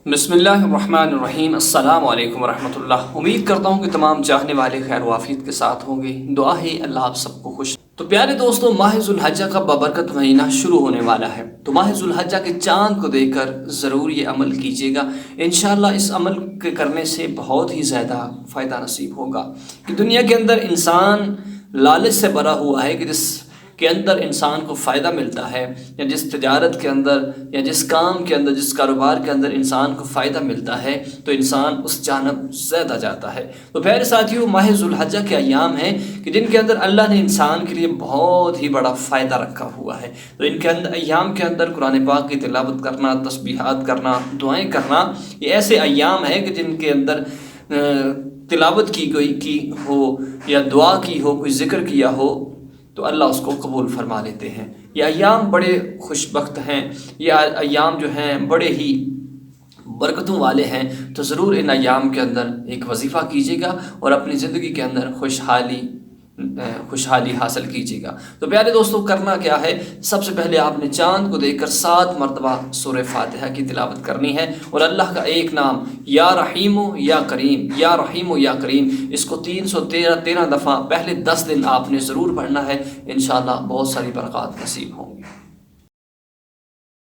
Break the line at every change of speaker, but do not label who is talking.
بسم اللہ الرحمن الرحیم۔ السلام علیکم ورحمۃ اللہ۔ امید کرتا ہوں کہ تمام چاہنے والے خیر و عافیت کے ساتھ ہوں گے۔ دعا ہے اللہ آپ سب کو خوش۔ تو پیارے دوستو، ماہ ذو الحجہ کا بابرکت مہینہ شروع ہونے والا ہے، تو ماہ ذو الحجہ کے چاند کو دیکھ کر ضرور یہ عمل کیجیے گا۔ انشاءاللہ اس عمل کے کرنے سے بہت ہی زیادہ فائدہ نصیب ہوگا، کہ دنیا کے اندر انسان لالچ سے بھرا ہوا ہے، کہ جس کے اندر انسان کو فائدہ ملتا ہے، یا جس تجارت کے اندر یا جس کام کے اندر، جس کاروبار کے اندر انسان کو فائدہ ملتا ہے، تو انسان اس جانب زیادہ جاتا ہے۔ تو پیارے ساتھیو، ماہ ذو الحجہ کے ایام ہیں کہ جن کے اندر اللہ نے انسان کے لیے بہت ہی بڑا فائدہ رکھا ہوا ہے۔ تو ان کے اندر ایام کے اندر قرآن پاک کی تلاوت کرنا، تسبیحات کرنا، دعائیں کرنا، یہ ایسے ایام ہیں کہ جن کے اندر تلاوت کی ہو یا دعا کی ہو، کوئی ذکر کیا ہو، تو اللہ اس کو قبول فرما لیتے ہیں۔ یہ ایام بڑے خوش بخت ہیں، یہ ایام جو ہیں بڑے ہی برکتوں والے ہیں۔ تو ضرور ان ایام کے اندر ایک وظیفہ کیجیے گا اور اپنی زندگی کے اندر خوشحالی حاصل کیجیے گا۔ تو پیارے دوستو، کرنا کیا ہے؟ سب سے پہلے آپ نے چاند کو دیکھ کر 7 مرتبہ سورہ فاتحہ کی تلاوت کرنی ہے، اور اللہ کا ایک نام یا رحیم یا کریم، یا رحیم یا کریم، اس کو 313 دفعہ پہلے 10 دن آپ نے ضرور پڑھنا ہے۔ انشاءاللہ بہت ساری برکات نصیب ہوں گی۔